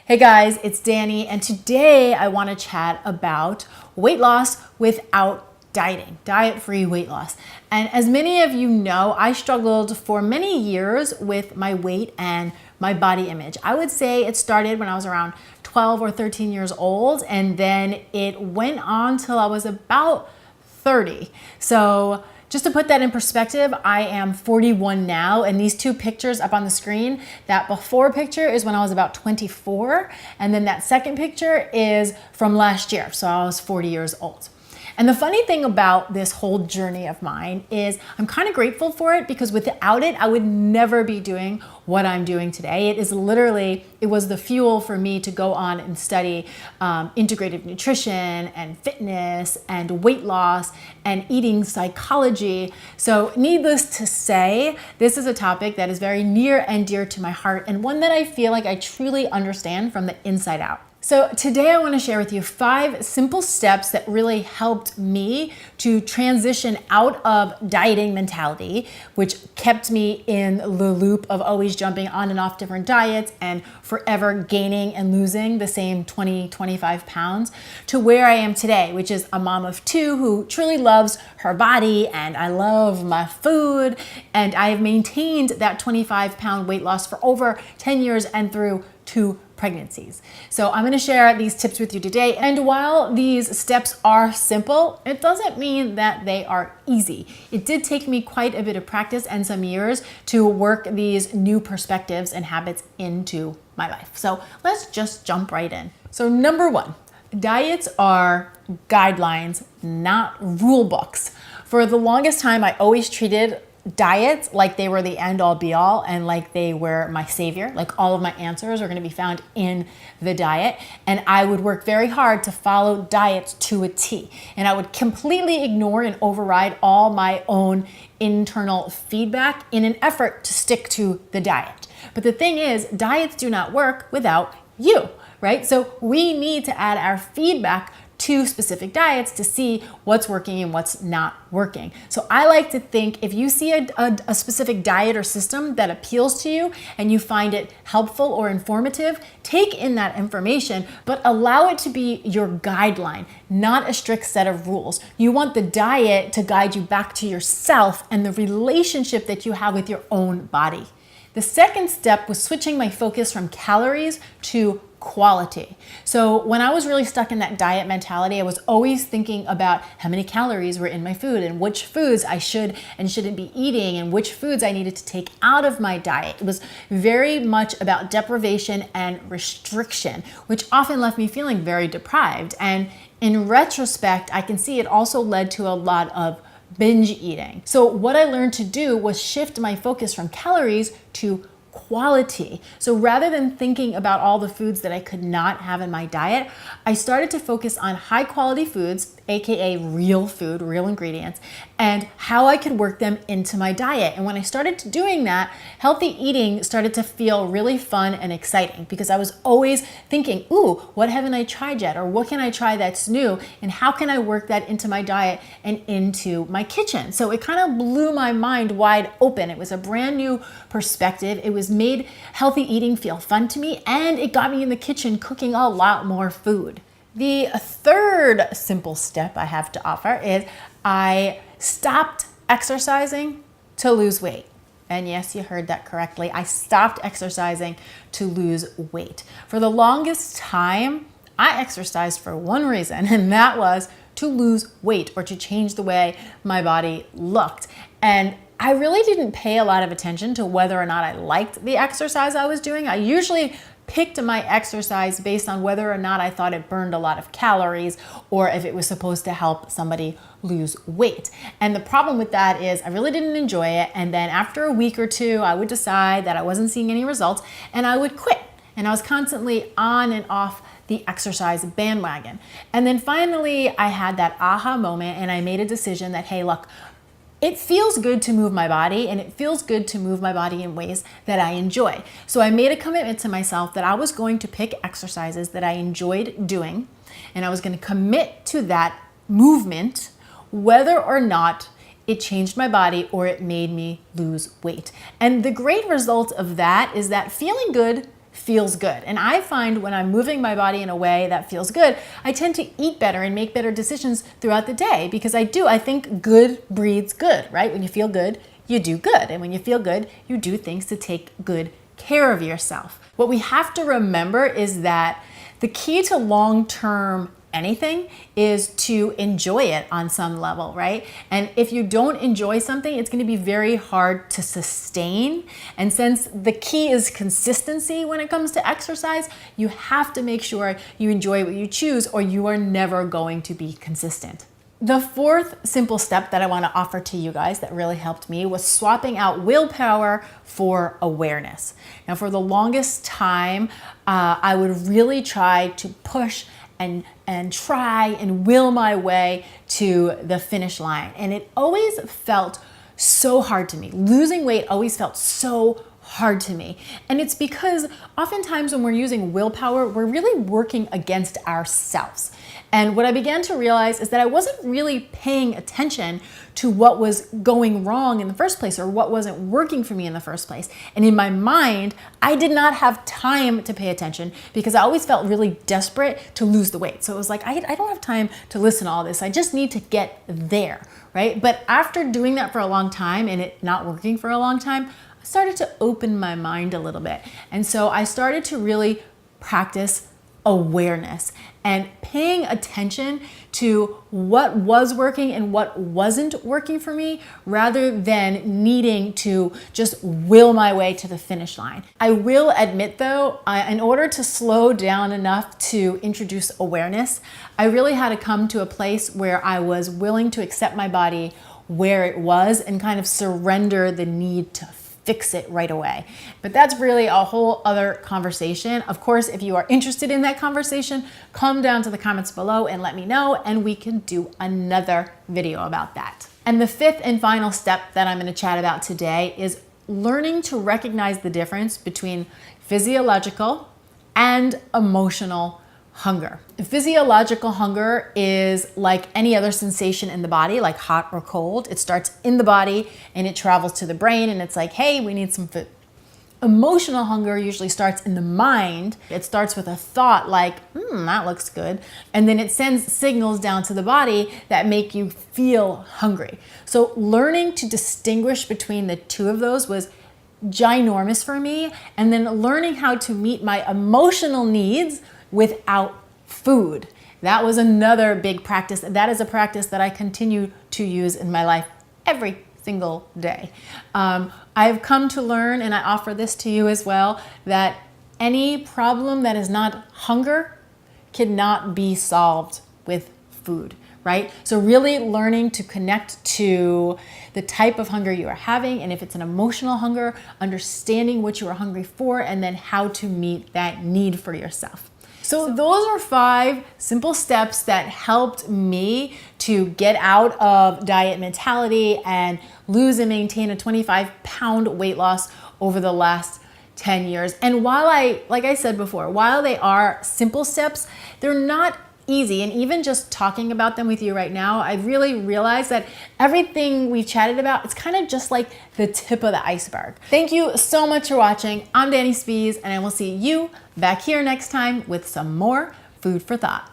Hey guys, it's Danny, and today I want to chat about weight loss without dieting, diet-free weight loss. And as many of you know, I struggled for many years with my weight and my body image. I would say it started when I was around 12 or 13 years old, and then it went on till I was about 30. So just to put that in perspective, I am 41 now, and these two pictures up on the screen, that before picture is when I was about 24, and then that second picture is from last year, so I was 40 years old. And the funny thing about this whole journey of mine is I'm kind of grateful for it, because without it, I would never be doing what I'm doing today. It was the fuel for me to go on and study integrative nutrition and fitness and weight loss and eating psychology. So needless to say, this is a topic that is very near and dear to my heart, and one that I feel like I truly understand from the inside out. So today I want to share with you 5 simple steps that really helped me to transition out of dieting mentality, which kept me in the loop of always jumping on and off different diets and forever gaining and losing the same 20-25 pounds, to where I am today, which is a mom of 2 who truly loves her body, and I love my food, and I have maintained that 25-pound weight loss for over 10 years and through 2 pregnancies. So I'm going to share these tips with you today. And while these steps are simple, it doesn't mean that they are easy. It did take me quite a bit of practice and some years to work these new perspectives and habits into my life. So let's just jump right in. So number 1, diets are guidelines, not rule books. For the longest time, I always treated diets like they were the end all be all, and like they were my savior, like all of my answers are going to be found in the diet. And I would work very hard to follow diets to a T, and I would completely ignore and override all my own internal feedback in an effort to stick to the diet. But the thing is, diets do not work without you, right? So we need to add our feedback to specific diets to see what's working and what's not working. So I like to think, if you see a specific diet or system that appeals to you and you find it helpful or informative, take in that information, but allow it to be your guideline, not a strict set of rules. You want the diet to guide you back to yourself and the relationship that you have with your own body. The second step was switching my focus from calories to quality. So when I was really stuck in that diet mentality, I was always thinking about how many calories were in my food and which foods I should and shouldn't be eating and which foods I needed to take out of my diet. It was very much about deprivation and restriction, which often left me feeling very deprived. And in retrospect, I can see it also led to a lot of binge eating. So what I learned to do was shift my focus from calories to quality. So rather than thinking about all the foods that I could not have in my diet, I started to focus on high quality foods, aka real food, real ingredients, and how I could work them into my diet. And when I started doing that, healthy eating started to feel really fun and exciting, because I was always thinking, ooh, what haven't I tried yet? Or what can I try that's new? And how can I work that into my diet and into my kitchen? So it kind of blew my mind wide open. It was a brand new perspective. It was made healthy eating feel fun to me, and it got me in the kitchen cooking a lot more food. The third simple step I have to offer is I stopped exercising to lose weight. And yes, you heard that correctly. I stopped exercising to lose weight. For the longest time, I exercised for one reason, and that was to lose weight or to change the way my body looked. And I really didn't pay a lot of attention to whether or not I liked the exercise I was doing. I usually picked my exercise based on whether or not I thought it burned a lot of calories or if it was supposed to help somebody lose weight. And the problem with that is I really didn't enjoy it. And then after a week or 2, I would decide that I wasn't seeing any results and I would quit. And I was constantly on and off the exercise bandwagon. And then finally I had that aha moment and I made a decision that, hey, look, it feels good to move my body, and it feels good to move my body in ways that I enjoy. So I made a commitment to myself that I was going to pick exercises that I enjoyed doing, and I was going to commit to that movement, whether or not it changed my body or it made me lose weight. And the great result of that is that feeling good feels good. And I find when I'm moving my body in a way that feels good, I tend to eat better and make better decisions throughout the day because I think good breeds good, right? When you feel good, you do good. And when you feel good, you do things to take good care of yourself. What we have to remember is that the key to long-term anything is to enjoy it on some level, right? And if you don't enjoy something, it's going to be very hard to sustain. And since the key is consistency when it comes to exercise, you have to make sure you enjoy what you choose or you are never going to be consistent. The fourth simple step that I want to offer to you guys that really helped me was swapping out willpower for awareness. Now, for the longest time, I would really try to push and try and will my way to the finish line. And it always felt so hard to me. Losing weight always felt so hard to me. And it's because oftentimes when we're using willpower, we're really working against ourselves. And what I began to realize is that I wasn't really paying attention to what was going wrong in the first place or what wasn't working for me in the first place. And in my mind, I did not have time to pay attention because I always felt really desperate to lose the weight. So it was like, I don't have time to listen to all this. I just need to get there, right? But after doing that for a long time and it not working for a long time, I started to open my mind a little bit. And so I started to really practice awareness and paying attention to what was working and what wasn't working for me rather than needing to just will my way to the finish line. I will admit though, in order to slow down enough to introduce awareness, I really had to come to a place where I was willing to accept my body where it was and kind of surrender the need to fix it right away. But that's really a whole other conversation. Of course, if you are interested in that conversation, come down to the comments below and let me know, and we can do another video about that. And the fifth and final step that I'm going to chat about today is learning to recognize the difference between physiological and emotional hunger. Physiological hunger is like any other sensation in the body, like hot or cold. It starts in the body and it travels to the brain and it's like, hey, we need some food. Emotional hunger usually starts in the mind. It starts with a thought like, that looks good. And then it sends signals down to the body that make you feel hungry. So learning to distinguish between the two of those was ginormous for me. And then learning how to meet my emotional needs without food. That was another big practice. That is a practice that I continue to use in my life every single day. I've come to learn, and I offer this to you as well, that any problem that is not hunger cannot be solved with food, right? So really learning to connect to the type of hunger you are having, and if it's an emotional hunger, understanding what you are hungry for, and then how to meet that need for yourself. So those are 5 simple steps that helped me to get out of diet mentality and lose and maintain a 25-pound weight loss over the last 10 years. And like I said before, while they are simple steps, they're not easy. And even just talking about them with you right now, I really realized that everything we've chatted about, it's kind of just like the tip of the iceberg. Thank you so much for watching. I'm Dani Spies, and I will see you back here next time with some more food for thought.